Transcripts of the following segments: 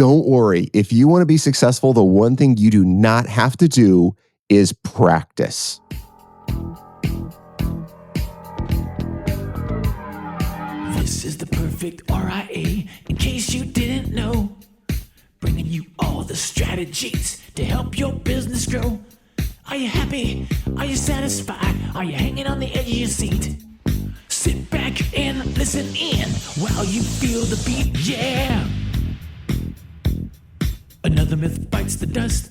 don't worry. If you want to be successful, the one thing you do not have to do is practice. This is the perfect RIA, in case you didn't know. Bringing you all the strategies to help your business grow. Are you happy? Are you satisfied? Are you hanging on the edge of your seat? Sit back and listen in while you feel the beat, yeah. Another myth bites the dust.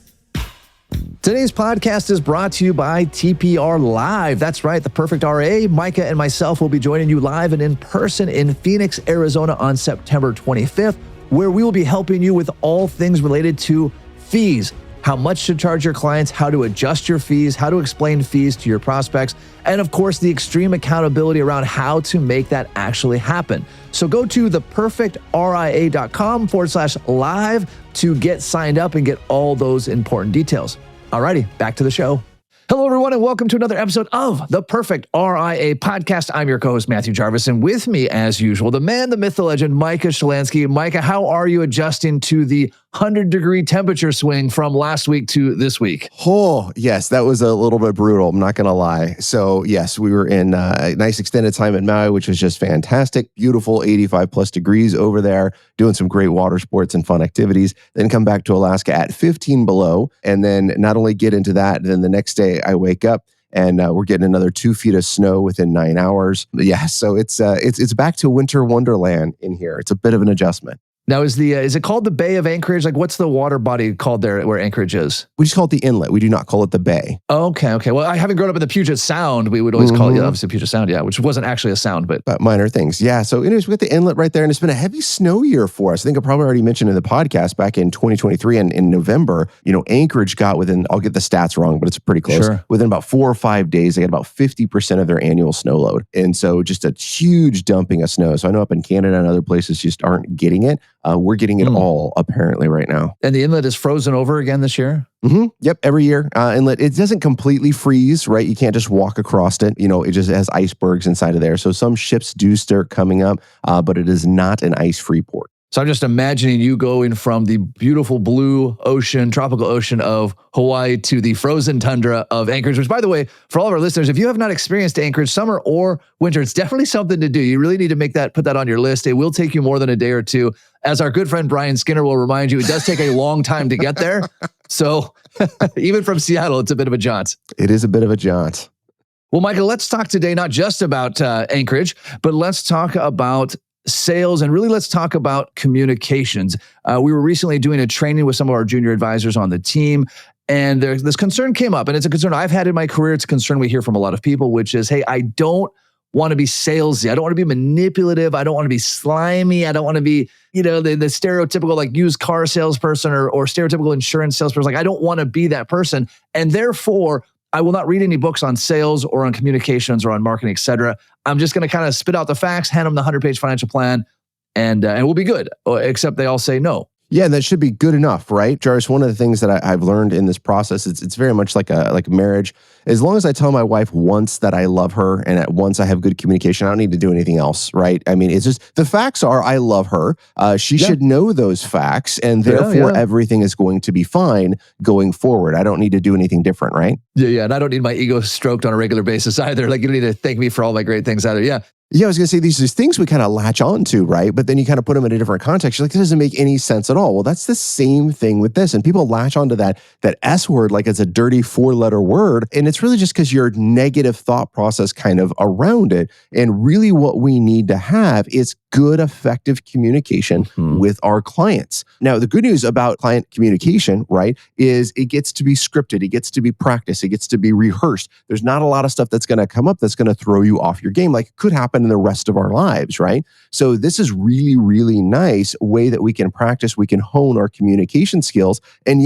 Today's podcast is brought to you by TPR Live. That's right, the Perfect RA. Micah and myself will be joining you live and in person in Phoenix, Arizona on September 25th, where we will be helping you with all things related to fees. How much to charge your clients, how to adjust your fees, how to explain fees to your prospects, and of course, the extreme accountability around how to make that actually happen. So go to theperfectria.com/live to get signed up and get all those important details. Alrighty, back to the show. Hello, everyone, and welcome to another episode of the Perfect RIA podcast. I'm your co-host, Matthew Jarvis, and with me, as usual, the man, the myth, the legend, Micah Shalansky. Micah, how are you adjusting to the 100-degree temperature swing from last week to this week? Oh, yes, that was a little bit brutal. I'm not going to lie. So, yes, we were in a nice extended time at Maui, which was just fantastic. Beautiful 85 plus degrees over there, doing some great water sports and fun activities. Then come back to Alaska at 15 below. And then not only get into that, then the next day I wake up and we're getting another 2 feet of snow within 9 hours. Yeah, so it's back to winter wonderland in here. It's a bit of an adjustment. Now, is it called the Bay of Anchorage? Like, what's the water body called there where Anchorage is? We just call it the inlet. We do not call it the bay. Okay. Well, I haven't grown up in the Puget Sound. We would always call it, obviously, Puget Sound, yeah, which wasn't actually a sound, but minor things. Yeah. So anyways, we got the inlet right there, and it's been a heavy snow year for us. I think I probably already mentioned in the podcast back in 2023 and in November, Anchorage got within, I'll get the stats wrong, but it's pretty close. Sure. Within about 4 or 5 days, they had about 50% of their annual snow load. And so just a huge dumping of snow. So I know up in Canada and other places just aren't getting it. We're getting it all apparently right now. And the inlet is frozen over again this year? Mm-hmm. Yep, every year. Inlet, it doesn't completely freeze, right? You can't just walk across it. It just has icebergs inside of there. So some ships do start coming up, but it is not an ice-free port. So I'm just imagining you going from the beautiful blue ocean, tropical ocean of Hawaii to the frozen tundra of Anchorage, which, by the way, for all of our listeners, if you have not experienced Anchorage summer or winter, it's definitely something to do. You really need to put that on your list. It will take you more than a day or two. As our good friend Brian Skinner will remind you, it does take a long time to get there. So even from Seattle, it's a bit of a jaunt. It is a bit of a jaunt. Well, Michael, let's talk today not just about Anchorage, but let's talk about sales, and really let's talk about communications. We were recently doing a training with some of our junior advisors on the team, and this concern came up, and it's a concern I've had in my career. It's a concern we hear from a lot of people, which is, hey, I don't want to be salesy. I don't want to be manipulative. I don't want to be slimy. I don't want to be, the stereotypical like used car salesperson or stereotypical insurance salesperson. Like, I don't want to be that person. And therefore, I will not read any books on sales or on communications or on marketing, et cetera. I'm just going to kind of spit out the facts, hand them the 100-page financial plan, and we'll be good. Except they all say no. Yeah, that should be good enough, right? Jarvis, one of the things that I've learned in this process, it's very much like a marriage. As long as I tell my wife once that I love her and at once I have good communication, I don't need to do anything else, right? I mean, it's just, the facts are I love her. She should know those facts, and therefore everything is going to be fine going forward. I don't need to do anything different, right? Yeah, and I don't need my ego stroked on a regular basis either. Like, you don't need to thank me for all my great things either. Yeah. Yeah, I was going to say these things we kind of latch on to, right? But then you kind of put them in a different context. You're like, this doesn't make any sense at all. Well, that's the same thing with this. And people latch onto that S word like it's a dirty 4-letter word. And it's really just because your negative thought process kind of around it. And really what we need to have is good, effective communication with our clients. Now, the good news about client communication, right, is it gets to be scripted. It gets to be practiced. It gets to be rehearsed. There's not a lot of stuff that's going to come up that's going to throw you off your game like it could happen in the rest of our lives, right? So this is really, really nice way that we can practice, we can hone our communication skills. And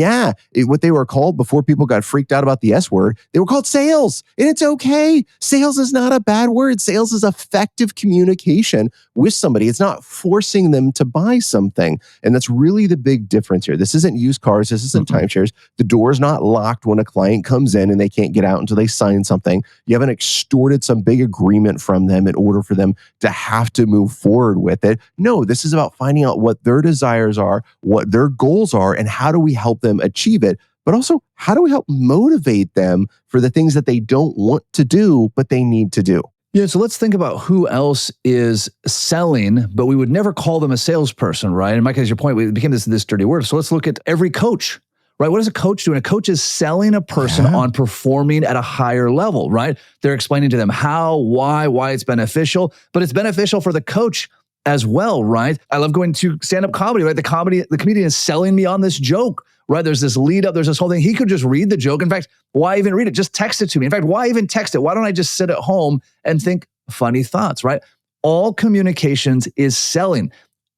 what they were called before people got freaked out about the S word, they were called sales. And it's okay. Sales is not a bad word. Sales is effective communication with somebody somebody. It's not forcing them to buy something. And that's really the big difference here. This isn't used cars. This isn't timeshares. The door is not locked when a client comes in and they can't get out until they sign something. You haven't extorted some big agreement from them in order for them to have to move forward with it. No, this is about finding out what their desires are, what their goals are, and how do we help them achieve it. But also, how do we help motivate them for the things that they don't want to do, but they need to do? Yeah, so let's think about who else is selling, but we would never call them a salesperson, right? And Mike, as your point, we became this dirty word. So let's look at every coach, right? What is a coach doing? A coach is selling a person on performing at a higher level, right? They're explaining to them how, why it's beneficial, but it's beneficial for the coach as well, right? I love going to stand-up comedy, right? The comedian is selling me on this joke, right? There's this lead up, there's this whole thing. He could just read the joke. In fact, why even read it? Just text it to me. In fact, why even text it? Why don't I just sit at home and think funny thoughts, right? All communications is selling.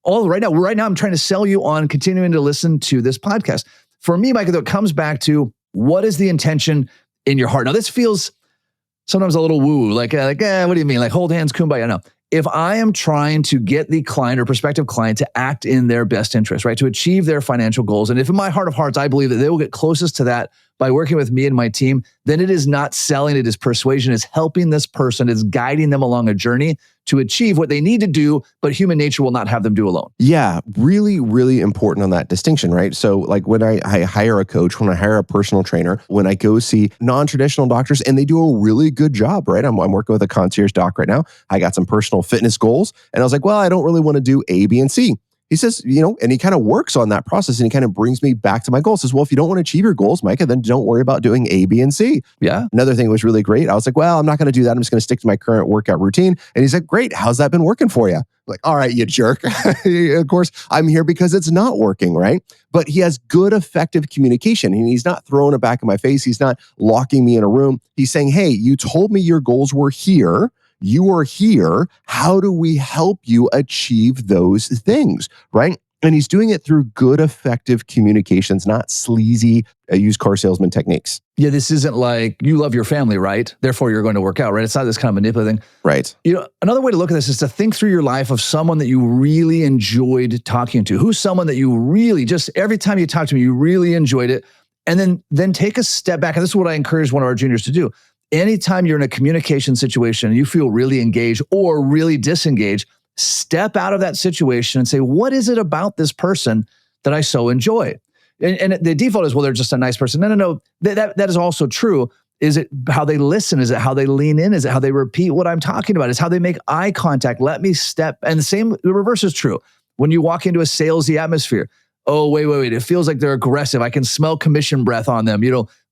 Right now, I'm trying to sell you on continuing to listen to this podcast. For me, Micah, though, it comes back to what is the intention in your heart? Now, this feels sometimes a little woo, like, what do you mean? Like hold hands, kumbaya. No. If I am trying to get the client or prospective client to act in their best interest, right, to achieve their financial goals, and if in my heart of hearts, I believe that they will get closest to that by working with me and my team, then it is not selling, it is persuasion, it's helping this person, it's guiding them along a journey to achieve what they need to do, but human nature will not have them do alone. Yeah, really, really important on that distinction, right? So like when I hire a coach, when I hire a personal trainer, when I go see non-traditional doctors and they do a really good job, right? I'm working with a concierge doc right now. I got some personal fitness goals and I was like, well, I don't really want to do A, B, and C. He says, and he kind of works on that process and he kind of brings me back to my goals. Says, well, if you don't want to achieve your goals, Micah, then don't worry about doing A, B, and C. Yeah. Another thing was really great. I was like, well, I'm not going to do that. I'm just going to stick to my current workout routine. And he's like, great. How's that been working for you? I'm like, all right, you jerk. Of course, I'm here because it's not working, right? But he has good, effective communication and he's not throwing it back in my face. He's not locking me in a room. He's saying, hey, you told me your goals were here. You are here. How do we help you achieve those things, right? And he's doing it through good, effective communications, not sleazy used car salesman techniques. Yeah, this isn't like you love your family, right? Therefore, you're going to work out, right? It's not this kind of manipulative thing. Right. Another way to look at this is to think through your life of someone that you really enjoyed talking to. Who's someone that you really, just every time you talk to me, you really enjoyed it. And then take a step back. And this is what I encourage one of our juniors to do. Anytime you're in a communication situation and you feel really engaged or really disengaged, step out of that situation and say, what is it about this person that I so enjoy? And the default is, well, they're just a nice person. No. That is also true. Is it how they listen? Is it how they lean in? Is it how they repeat what I'm talking about? Is how they make eye contact? Let me step. And the reverse is true. When you walk into a salesy atmosphere, oh, wait. It feels like they're aggressive. I can smell commission breath on them.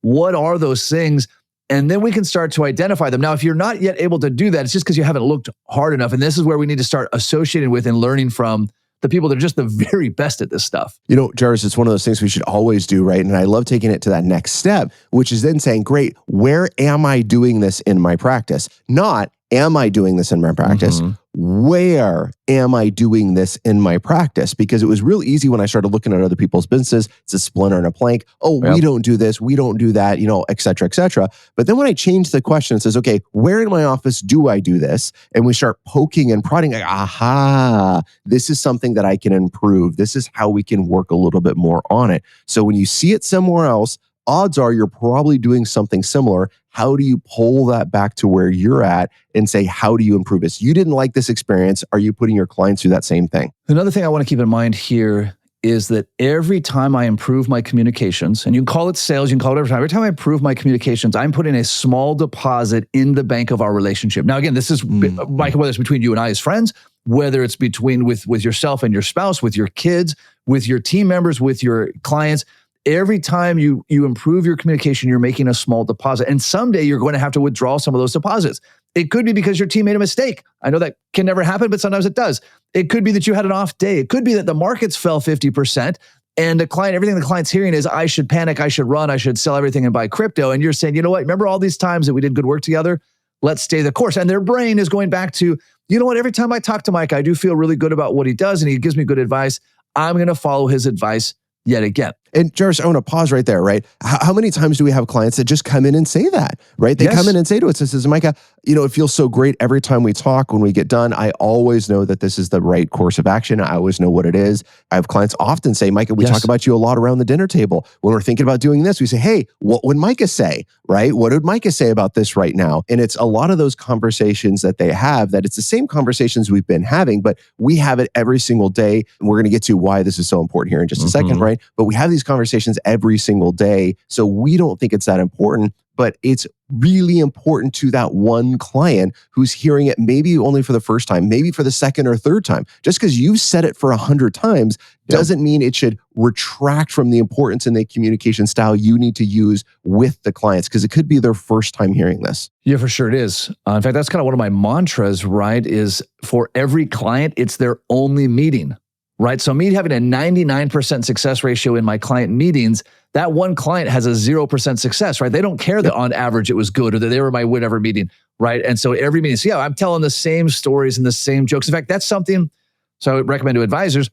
What are those things? And then we can start to identify them. Now, if you're not yet able to do that, it's just because you haven't looked hard enough. And this is where we need to start associating with and learning from the people that are just the very best at this stuff. Jarvis, it's one of those things we should always do, right? And I love taking it to that next step, which is then saying, great, where am I doing this in my practice? Not, am I doing this in my practice? Where am I doing this in my practice? Because it was real easy when I started looking at other people's businesses. It's a splinter and a plank. Oh, we don't do this. We don't do that, et cetera, et cetera. But then when I changed the question, it says, okay, where in my office do I do this? And we start poking and prodding, like, aha, this is something that I can improve. This is how we can work a little bit more on it. So when you see it somewhere else, odds are you're probably doing something similar. How do you pull that back to where you're at and say, how do you improve this? You didn't like this experience. Are you putting your clients through that same thing? Another thing I want to keep in mind here is that every time I improve my communications, and you can call it sales, you can call it every time I improve my communications, I'm putting a small deposit in the bank of our relationship. Now, again, this is, Mike, whether it's between you and I as friends, whether it's between with yourself and your spouse, with your kids, with your team members, with your clients. Every time you improve your communication, you're making a small deposit. And someday you're going to have to withdraw some of those deposits. It could be because your team made a mistake. I know that can never happen, but sometimes it does. It could be that you had an off day. It could be that the markets fell 50% and everything the client's hearing is, I should panic, I should run, I should sell everything and buy crypto. And you're saying, you know what? Remember all these times that we did good work together? Let's stay the course. And their brain is going back to, you know what? Every time I talk to Mike, I do feel really good about what he does and he gives me good advice. I'm going to follow his advice yet again. And Jarvis, I want to pause right there, right? How many times do we have clients that just come in and say that, right? They Yes. come in and say to us, it says, Micah, it feels so great every time we talk. When we get done, I always know that this is the right course of action. I always know what it is. I have clients often say, Micah, we Yes. talk about you a lot around the dinner table. When we're thinking about doing this, we say, hey, what would Micah say, right? What would Micah say about this right now? And it's a lot of those conversations that they have, that it's the same conversations we've been having, but we have it every single day. And we're going to get to why this is so important here in just a second, right? But we have these conversations every single day. So we don't think it's that important, but it's really important to that one client who's hearing it maybe only for the first time, maybe for the second or third time. Just because you've said it for 100 times doesn't mean it should retract from the importance in the communication style you need to use with the clients, because it could be their first time hearing this. Yeah, for sure it is. In fact, that's kind of one of my mantras, right? Is for every client, it's their only meeting, right? So me having a 99% success ratio in my client meetings, that one client has a 0% success, right? They don't care that on average it was good or that they were my whatever meeting, right? And so every meeting, so yeah, I'm telling the same stories and the same jokes. In fact, that's something, so I would recommend to advisors,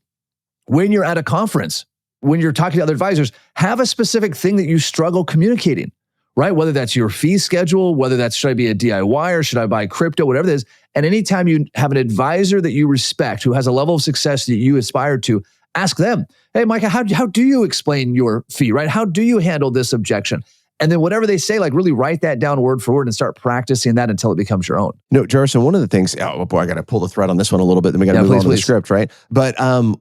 when you're at a conference, when you're talking to other advisors, have a specific thing that you struggle communicating, right? Whether that's your fee schedule, whether that's should I be a DIY or should I buy crypto, whatever it is. And anytime you have an advisor that you respect, who has a level of success that you aspire to, ask them, hey, Micah, how do you explain your fee, right? How do you handle this objection? And then whatever they say, like really write that down word for word and start practicing that until it becomes your own. No, Jarson, one of the things, oh boy, I got to pull the thread on this one a little bit, then we got to move on to the script, right? But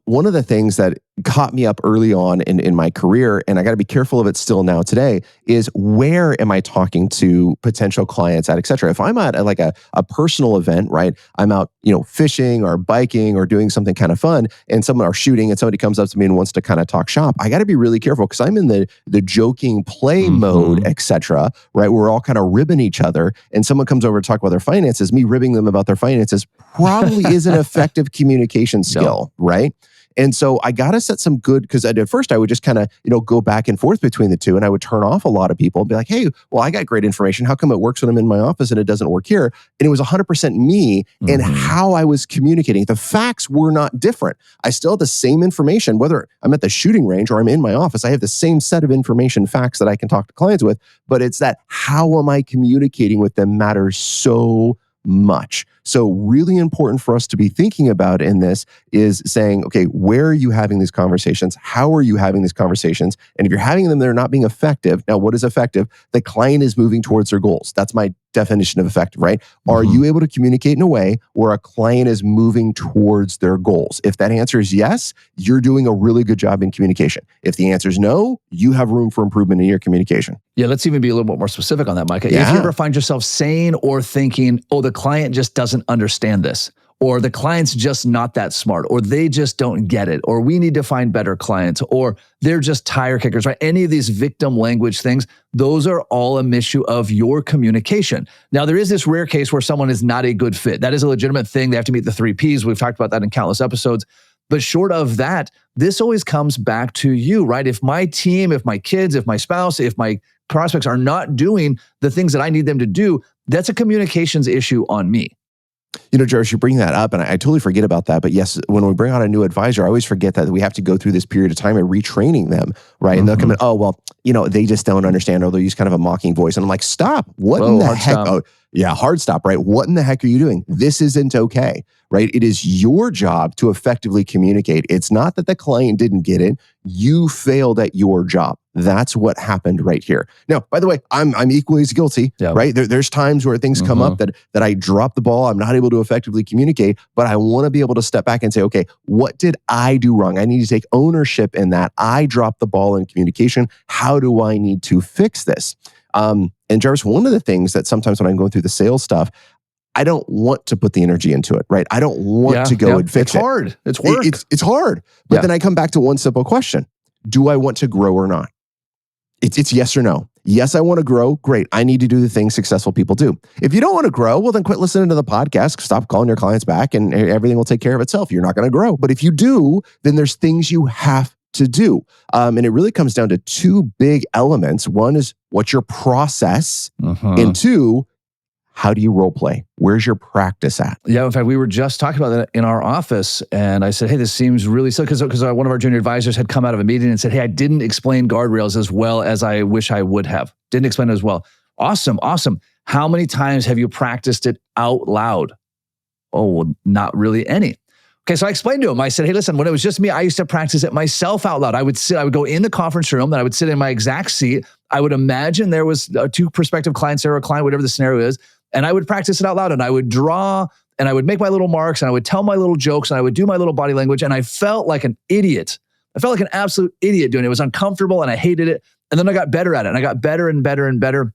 one of the things that caught me up early on in my career, and I got to be careful of it still now today, is where am I talking to potential clients at, et cetera. If I'm at like a personal event, right? I'm out, fishing or biking or doing something kind of fun, and someone are shooting and somebody comes up to me and wants to kind of talk shop. I got to be really careful because I'm in the joking play mode, et cetera, right? We're all kind of ribbing each other, and someone comes over to talk about their finances. Me ribbing them about their finances probably is an effective communication skill, right? And so I got to set some good, because at first I would just kind of, go back and forth between the two, and I would turn off a lot of people and be like, hey, well, I got great information. How come it works when I'm in my office and it doesn't work here? And it was 100% me and how I was communicating. The facts were not different. I still had the same information, whether I'm at the shooting range or I'm in my office. I have the same set of information, facts that I can talk to clients with, but it's that how am I communicating with them matters so much. So really important for us to be thinking about in this is saying, okay, where are you having these conversations? How are you having these conversations? And if you're having them, they're not being effective. Now, what is effective? The client is moving towards their goals. That's my definition of effective, right? Are you able to communicate in a way where a client is moving towards their goals? If that answer is yes, you're doing a really good job in communication. If the answer is no, you have room for improvement in your communication. Yeah, let's even be a little bit more specific on that, Micah. Yeah. If you ever find yourself saying or thinking, oh, the client just doesn't understand this, or the client's just not that smart, or they just don't get it, or we need to find better clients, or they're just tire kickers, right? Any of these victim language things, those are all an issue of your communication. Now, there is this rare case where someone is not a good fit. That is a legitimate thing. They have to meet the 3 Ps. We've talked about that in countless episodes. But short of that, this always comes back to you, right? If my team, if my kids, if my spouse, if my prospects are not doing the things that I need them to do, that's a communications issue on me. Jarvis, you bring that up, and I totally forget about that. But yes, when we bring on a new advisor, I always forget that we have to go through this period of time of retraining them, right? And they'll come in, oh, well, they just don't understand, or they'll use kind of a mocking voice. And I'm like, stop. What in the heck? Oh, yeah, hard stop, right? What in the heck are you doing? This isn't okay, right? It is your job to effectively communicate. It's not that the client didn't get it. You failed at your job. That's what happened right here. Now, by the way, I'm equally as guilty, right? There's times where things come up that I drop the ball. I'm not able to effectively communicate, but I want to be able to step back and say, okay, what did I do wrong? I need to take ownership in that. I dropped the ball in communication. How do I need to fix this? And Jarvis, one of the things that sometimes when I'm going through the sales stuff, I don't want to put the energy into it, right? I don't want to go and fix it. It's hard. It's work. It's hard. But then I come back to one simple question. Do I want to grow or not? It's yes or no. Yes, I want to grow. Great. I need to do the things successful people do. If you don't want to grow, well, then quit listening to the podcast. Stop calling your clients back and everything will take care of itself. You're not going to grow. But if you do, then there's things you have to do. And it really comes down to 2 big elements. One is what's your process? And 2, How do you role play? Where's your practice at? Yeah, in fact, we were just talking about that in our office, and I said, hey, this seems really silly, because one of our junior advisors had come out of a meeting and said, hey, I didn't explain guardrails as well as I wish I would have. Didn't explain it as well. Awesome. How many times have you practiced it out loud? Oh, well, not really any. Okay, so I explained to him, I said, hey, listen, when it was just me, I used to practice it myself out loud. I would go in the conference room, and I would sit in my exact seat. I would imagine there was two prospective clients there, or a client, whatever the scenario is, and I would practice it out loud, and I would draw, and I would make my little marks, and I would tell my little jokes, and I would do my little body language, and I felt like an idiot. I felt like an absolute idiot doing it. It was uncomfortable, and I hated it, and then I got better at it, and I got better and better and better.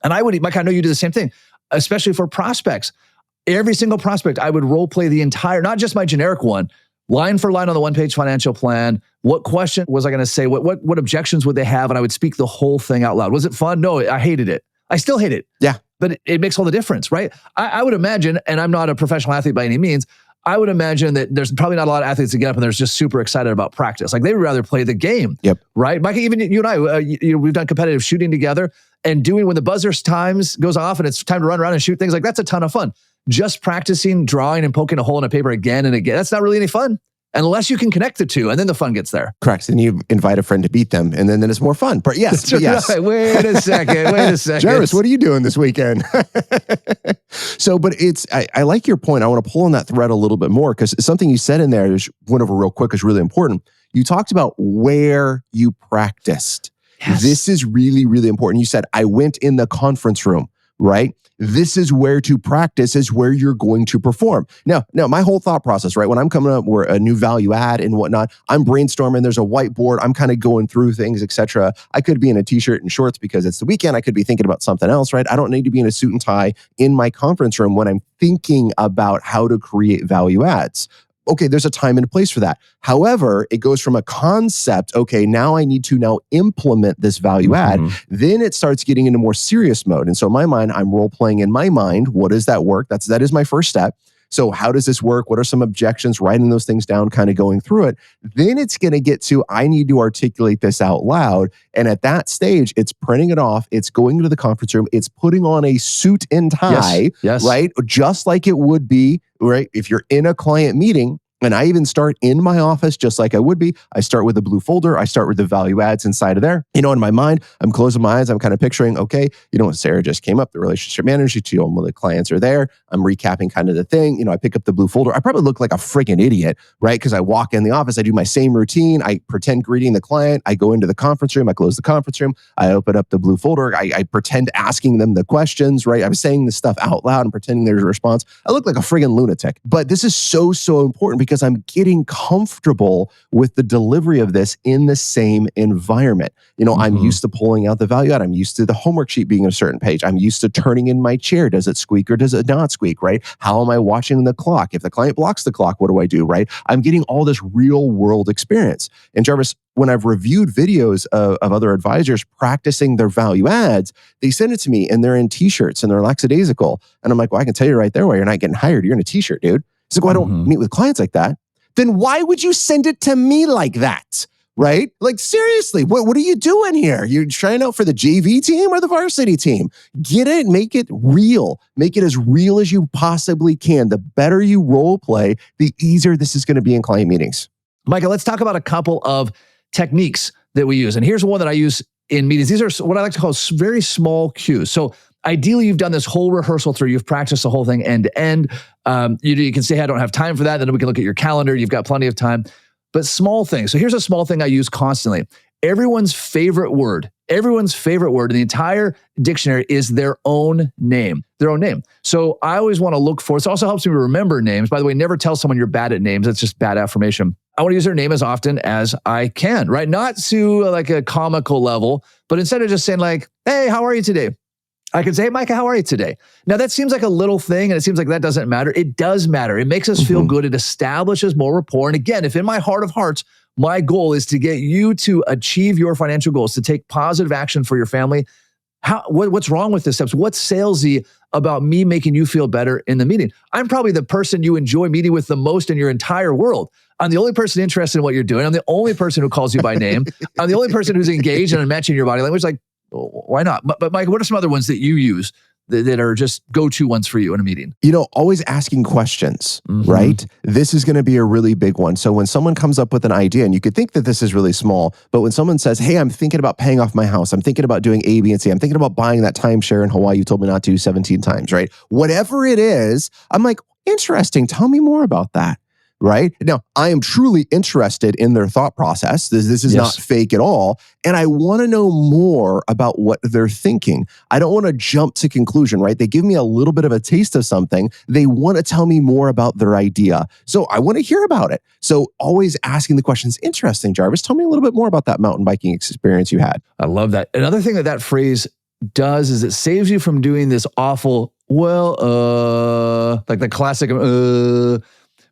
And Mike, I know you do the same thing, especially for prospects. Every single prospect, I would role play the entire, not just my generic one, line for line on the one-page financial plan. What question was I going to say? What objections would they have? And I would speak the whole thing out loud. Was it fun? No, I hated it. I still hate it. Yeah. But it makes all the difference, right? I would imagine, and I'm not a professional athlete by any means, I would imagine that there's probably not a lot of athletes that get up and they're just super excited about practice. Like, they would rather play the game. Yep. Right? Mike, even you and I, we've done competitive shooting together, and doing when the buzzer times goes off and it's time to run around and shoot things, like, that's a ton of fun. Just practicing drawing and poking a hole in a paper again and again, that's not really any fun unless you can connect the two, and then the fun gets there. Correct. And you invite a friend to beat them, and then it's more fun. But yes. Right. Wait a second. Jarvis, what are you doing this weekend? So, but I like your point. I want to pull on that thread a little bit more, because something you said in there, just went over real quick, is really important. You talked about where you practiced. Yes. This is really, really important. You said, I went in the conference room, right? This is where to practice, is where you're going to perform. Now, my whole thought process, right? When I'm coming up with a new value add and whatnot, I'm brainstorming. There's a whiteboard. I'm kind of going through things, etc. I could be in a t-shirt and shorts because it's the weekend. I could be thinking about something else, right? I don't need to be in a suit and tie in my conference room when I'm thinking about how to create value adds. Okay, there's a time and a place for that. However, it goes from a concept, okay, now I need to now implement this value add. Then it starts getting into more serious mode. And so in my mind, I'm role playing in my mind. What does that work? That is my first step. So how does this work? What are some objections? Writing those things down, kind of going through it. Then it's going to get to, I need to articulate this out loud. And at that stage, it's printing it off. It's going to the conference room. It's putting on a suit and tie, yes. Right? Just like it would be, right? If you're in a client meeting. And I even start in my office just like I would be. I start with a blue folder. I start with the value adds inside of there. In my mind, I'm closing my eyes. I'm kind of picturing, okay, Sarah just came up, the relationship manager, she told me the clients are there. I'm recapping kind of the thing. I pick up the blue folder. I probably look like a freaking idiot, right? Because I walk in the office, I do my same routine. I pretend greeting the client. I go into the conference room. I close the conference room. I open up the blue folder. I pretend asking them the questions, right? I'm saying the stuff out loud and pretending there's a response. I look like a friggin' lunatic. But this is so important, because I'm getting comfortable with the delivery of this in the same environment. I'm used to pulling out the value add. I'm used to the homework sheet being a certain page. I'm used to turning in my chair. Does it squeak or does it not squeak, right? How am I watching the clock? If the client blocks the clock, what do I do, right? I'm getting all this real world experience. And Jarvis, when I've reviewed videos of other advisors practicing their value adds, they send it to me and they're in t-shirts and they're lackadaisical. And I'm like, well, I can tell you right there why you're not getting hired. You're in a t-shirt, dude. It's like, well, I don't meet with clients like that. Then why would you send it to me like that? Right? Like, seriously, what are you doing here? You're trying out for the JV team or the varsity team? Get it, make it real. Make it as real as you possibly can. The better you role play, the easier this is going to be in client meetings. Micah, let's talk about a couple of techniques that we use. And here's one that I use in meetings. These are what I like to call very small cues. So ideally, you've done this whole rehearsal through. You've practiced the whole thing end to end. You can say, hey, I don't have time for that. Then we can look at your calendar. You've got plenty of time. But small things. So here's a small thing I use constantly. Everyone's favorite word in the entire dictionary is their own name. So I always want to look for, it also helps me remember names. By the way, never tell someone you're bad at names. That's just bad affirmation. I want to use their name as often as I can, right? Not to like a comical level, but instead of just saying like, hey, how are you today? I can say, hey, Micah, how are you today? Now, that seems like a little thing, and it seems like that doesn't matter. It does matter. It makes us feel good. It establishes more rapport. And again, if in my heart of hearts, my goal is to get you to achieve your financial goals, to take positive action for your family, what's wrong with this steps? What's salesy about me making you feel better in the meeting? I'm probably the person you enjoy meeting with the most in your entire world. I'm the only person interested in what you're doing. I'm the only person who calls you by name. I'm the only person who's engaged and matching your body language. Like, why not? But Mike, what are some other ones that you use that are just go-to ones for you in a meeting? Always asking questions, right? This is going to be a really big one. So when someone comes up with an idea, and you could think that this is really small, but when someone says, hey, I'm thinking about paying off my house, I'm thinking about doing A, B, and C, I'm thinking about buying that timeshare in Hawaii you told me not to 17 times, right? Whatever it is, I'm like, interesting. Tell me more about that. Right? Now, I am truly interested in their thought process. This is not fake at all. And I want to know more about what they're thinking. I don't want to jump to conclusion, right? They give me a little bit of a taste of something. They want to tell me more about their idea. So I want to hear about it. So always asking the questions, interesting, Jarvis, tell me a little bit more about that mountain biking experience you had. I love that. Another thing that phrase does is it saves you from doing this awful, like the classic,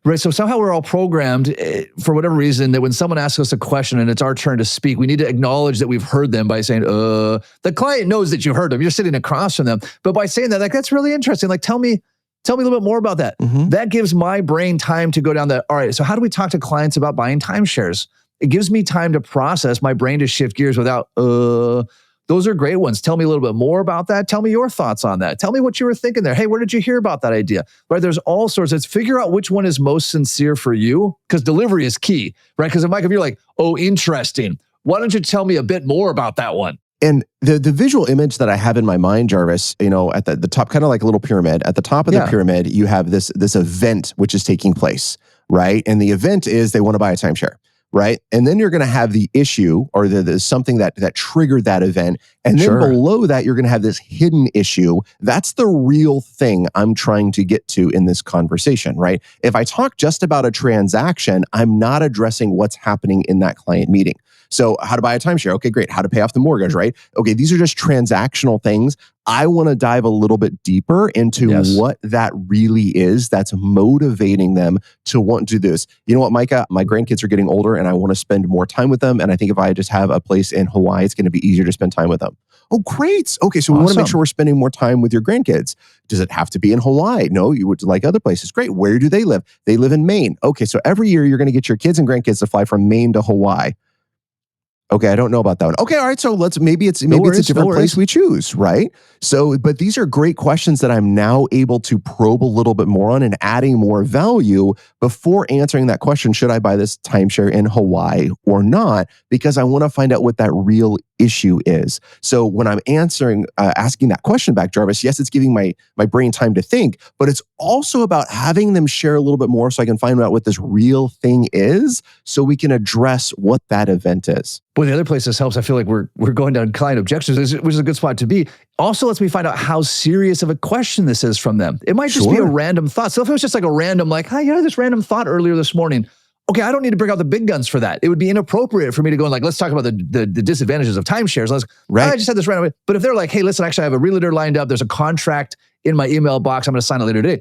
right. So somehow we're all programmed for whatever reason that when someone asks us a question and it's our turn to speak, we need to acknowledge that we've heard them by saying, the client knows that you heard them. You're sitting across from them. But by saying that, like, that's really interesting. Like, tell me a little bit more about that. That gives my brain time to go down that. All right. So how do we talk to clients about buying timeshares? It gives me time to process, my brain to shift gears without, those are great ones. Tell me a little bit more about that. Tell me your thoughts on that. Tell me what you were thinking there. Hey, where did you hear about that idea? Right? There's all sorts. Let's figure out which one is most sincere for you, because delivery is key, right? Because Mike, if you're like, oh, interesting, why don't you tell me a bit more about that one? And the visual image that I have in my mind, Jarvis, at the top, kind of like a little pyramid, at the top of the pyramid, you have this event which is taking place, right? And the event is they want to buy a timeshare. Right. And then you're going to have the issue or the something that triggered that event. And then below that, you're going to have this hidden issue. That's the real thing I'm trying to get to in this conversation. Right. If I talk just about a transaction, I'm not addressing what's happening in that client meeting. So how to buy a timeshare. Okay, great. How to pay off the mortgage, right? Okay, these are just transactional things. I want to dive a little bit deeper into what that really is that's motivating them to want to do this. You know what, Micah? My grandkids are getting older and I want to spend more time with them. And I think if I just have a place in Hawaii, it's going to be easier to spend time with them. Oh, great. Okay, so we want to make sure we're spending more time with your grandkids. Does it have to be in Hawaii? No, you would like other places. Great. Where do they live? They live in Maine. Okay, so every year you're going to get your kids and grandkids to fly from Maine to Hawaii. Okay, I don't know about that one. Okay, all right. So maybe it's a different place we choose, right? So, but these are great questions that I'm now able to probe a little bit more on and adding more value before answering that question. Should I buy this timeshare in Hawaii or not? Because I want to find out what that real issue is. So when I'm asking that question back, Jarvis, yes, it's giving my brain time to think, but it's also about having them share a little bit more so I can find out what this real thing is so we can address what that event is. Boy, the other place this helps, I feel like we're going down client objections, which is a good spot to be. Also lets me find out how serious of a question this is from them. It might just be a random thought. So if it was just like a random, like, hey, this random thought earlier this morning, okay, I don't need to bring out the big guns for that. It would be inappropriate for me to go and like, let's talk about the disadvantages of timeshares. I just had this random. But if they're like, hey, listen, actually I have a realtor lined up. There's a contract in my email box. I'm going to sign it later today.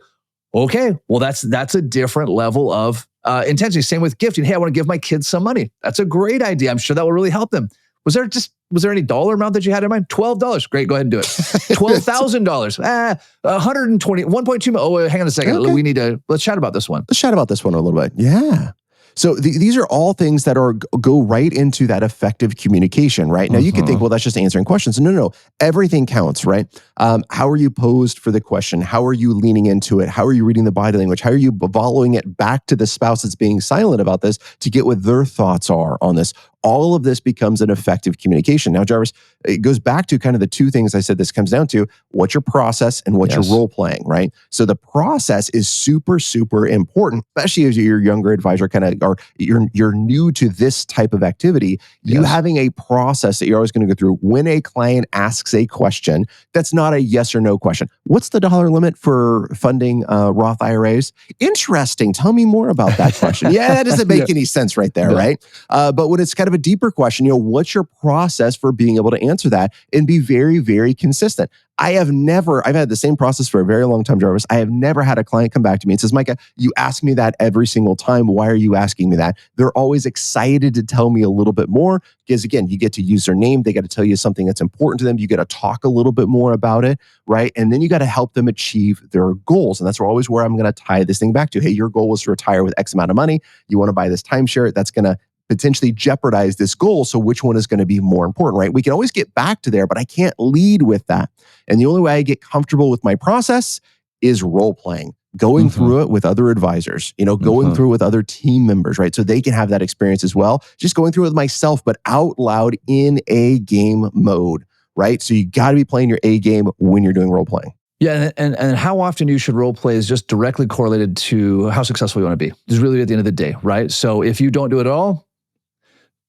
Okay, well, that's a different level of intensity. Same with gifting. Hey, I want to give my kids some money. That's a great idea. I'm sure that will really help them. Was there any dollar amount that you had in mind? $12. Great, go ahead and do it. $12,000. 120, 1.2. Oh, hang on a second. Okay. Let's chat about this one. Let's chat about this one a little bit. Yeah. So these are all things that go right into that effective communication, right? Now you could think, well, that's just answering questions. No. Everything counts, right? How are you posed for the question? How are you leaning into it? How are you reading the body language? How are you following it back to the spouse that's being silent about this to get what their thoughts are on this? All of this becomes an effective communication. Now, Jarvis, it goes back to kind of the two things I said this comes down to: what's your process and what's your role playing, right? So the process is super, super important, especially as you're a younger advisor, or you're new to this type of activity. You having a process that you're always going to go through when a client asks a question that's not a yes or no question. What's the dollar limit for funding Roth IRAs? Interesting. Tell me more about that question. Yeah, that doesn't make any sense right there, right? But when it's kind of a deeper question, what's your process for being able to answer that and be very, very consistent? I've had the same process for a very long time, Jarvis. I have never had a client come back to me and says, Micah, you ask me that every single time. Why are you asking me that? They're always excited to tell me a little bit more because, again, you get to use their name. They got to tell you something that's important to them. You got to talk a little bit more about it, right? And then you got to help them achieve their goals. And that's always where I'm going to tie this thing back to. Hey, your goal was to retire with X amount of money. You want to buy this timeshare. That's going to potentially jeopardize this goal. So which one is going to be more important, right? We can always get back to there, but I can't lead with that. And the only way I get comfortable with my process is role playing, going through it with other advisors, going through it with other team members, right? So they can have that experience as well. Just going through it with myself, but out loud in a game mode, right? So you got to be playing your A game when you're doing role playing. Yeah, and how often you should role play is just directly correlated to how successful you want to be. It's really at the end of the day, right? So if you don't do it at all,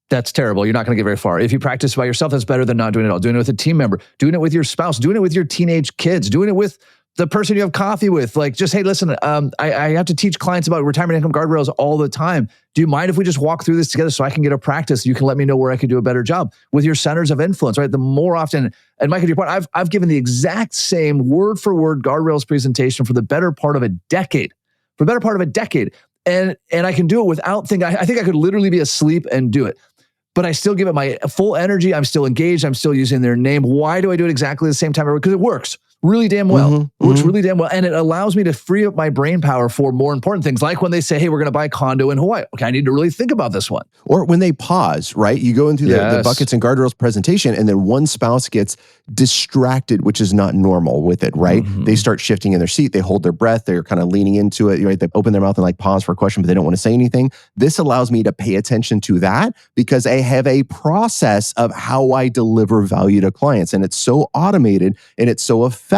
that's terrible. You're not going to get very far. If you practice by yourself, that's better than not doing it at all. Doing it with a team member, doing it with your spouse, doing it with your teenage kids, doing it with the person you have coffee with. Like, just, hey, listen, I have to teach clients about retirement income guardrails all the time. Do you mind if we just walk through this together so I can get a practice? You can let me know where I could do a better job with your centers of influence, right? The more often, and Micah, to your point, I've given the exact same word for word guardrails presentation for the better part of a decade. And I can do it without thinking. I think I could literally be asleep and do it. But I still give it my full energy. I'm still engaged. I'm still using their name. Why do I do it exactly the same time? Because it works really damn well. It works really damn well. And it allows me to free up my brain power for more important things. Like when they say, hey, we're going to buy a condo in Hawaii. Okay, I need to really think about this one. Or when they pause, right? You go into the buckets and guardrails presentation, and then one spouse gets distracted, which is not normal with it, right? They start shifting in their seat. They hold their breath. They're kind of leaning into it, right? They open their mouth and like pause for a question, but they don't want to say anything. This allows me to pay attention to that because I have a process of how I deliver value to clients. And it's so automated and it's so effective.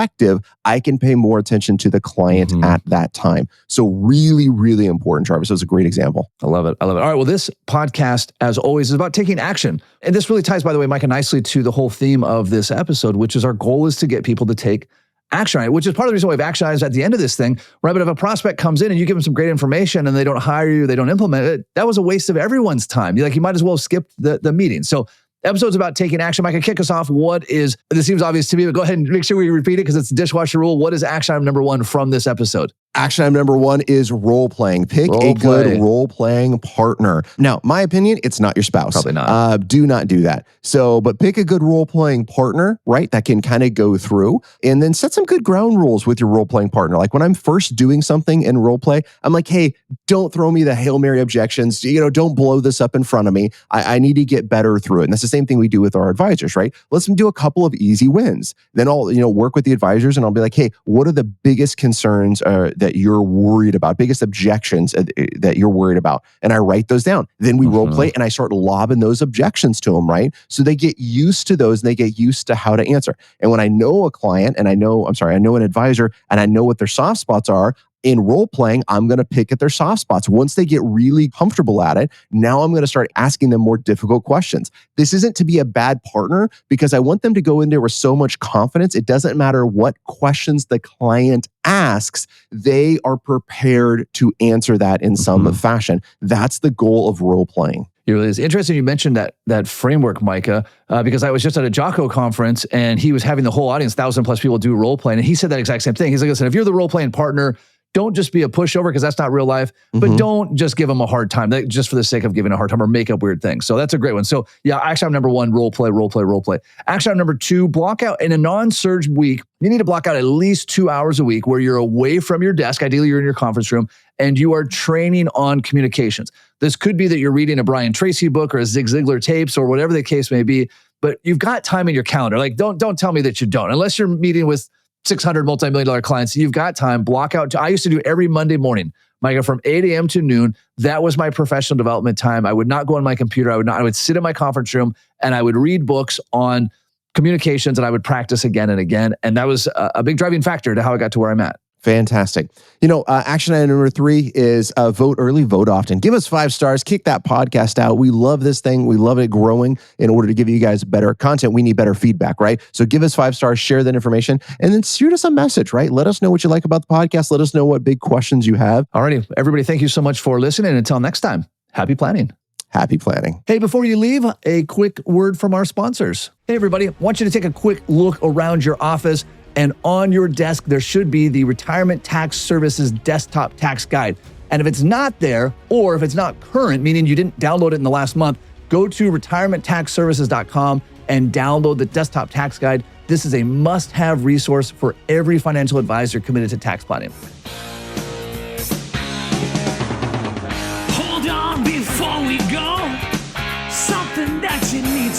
I can pay more attention to the client at that time. So really, really important, Jarvis. That was a great example. I love it. All right. Well, this podcast, as always, is about taking action. And this really ties, by the way, Micah, nicely to the whole theme of this episode, which is our goal is to get people to take action, right? Which is part of the reason why we have action items at the end of this thing, right? But if a prospect comes in and you give them some great information and they don't hire you, they don't implement it, that was a waste of everyone's time. You might as well skip the meeting. So episode's about taking action. Micah, kick us off. This seems obvious to me, but go ahead and make sure we repeat it because it's the dishwasher rule. What is action item number 1 from this episode? Action item number 1 is role playing. Pick a good role playing partner. Now, my opinion, it's not your spouse. Probably not. Do not do that. But pick a good role playing partner, right? That can kind of go through and then set some good ground rules with your role playing partner. Like when I'm first doing something in role play, I'm like, hey, don't throw me the Hail Mary objections. Don't blow this up in front of me. I need to get better through it. And that's the same thing we do with our advisors, right? Let's do a couple of easy wins. Then I'll, work with the advisors and I'll be like, hey, what are the biggest concerns that you're worried about, biggest objections that you're worried about? And I write those down. Then we role play and I start lobbing those objections to them, right? So they get used to those and they get used to how to answer. And when I know a client and I know an advisor and I know what their soft spots are, in role playing, I'm going to pick at their soft spots. Once they get really comfortable at it, now I'm going to start asking them more difficult questions. This isn't to be a bad partner because I want them to go in there with so much confidence. It doesn't matter what questions the client asks, they are prepared to answer that in some fashion. That's the goal of role playing. It really is interesting. You mentioned that framework, Micah, because I was just at a Jocko conference and he was having the whole audience, 1,000+ people do role playing. And he said that exact same thing. He's like, listen, if you're the role playing partner, don't just be a pushover because that's not real life, but don't just give them a hard time just for the sake of giving a hard time or make up weird things. So that's a great one. So yeah, action item number 1, role play. Action item number 2, block out in a non-surge week. You need to block out at least 2 hours a week where you're away from your desk. Ideally, you're in your conference room and you are training on communications. This could be that you're reading a Brian Tracy book or a Zig Ziglar tapes or whatever the case may be, but you've got time in your calendar. Like don't tell me that you don't, unless you're meeting with 600 multi-million-dollar clients. You've got time. Block out. I used to do every Monday morning, Micah, from 8 a.m. to noon. That was my professional development time. I would not go on my computer. I would sit in my conference room and I would read books on communications and I would practice again and again. And that was a big driving factor to how I got to where I'm at. Fantastic. Action item number 3 is vote early, vote often. Give us 5 stars, kick that podcast out. We love this thing. We love it growing. In order to give you guys better content, we need better feedback, right? So give us 5 stars, share that information, and then shoot us a message, right? Let us know what you like about the podcast. Let us know what big questions you have. Alrighty, everybody, thank you so much for listening. Until next time, happy planning. Happy planning. Hey, before you leave, a quick word from our sponsors. Hey, everybody, I want you to take a quick look around your office. And on your desk, there should be the Retirement Tax Services Desktop Tax Guide. And if it's not there, or if it's not current, meaning you didn't download it in the last month, go to retirementtaxservices.com and download the Desktop Tax Guide. This is a must-have resource for every financial advisor committed to tax planning. Hold on before we go.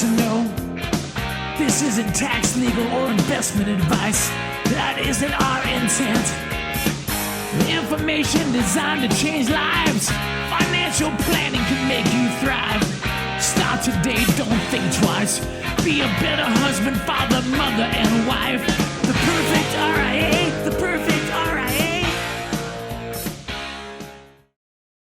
to know. This isn't tax, legal, or investment advice. That isn't our intent. Information designed to change lives. Financial planning can make you thrive. Start today, don't think twice. Be a better husband, father, mother, and wife. The perfect RIA.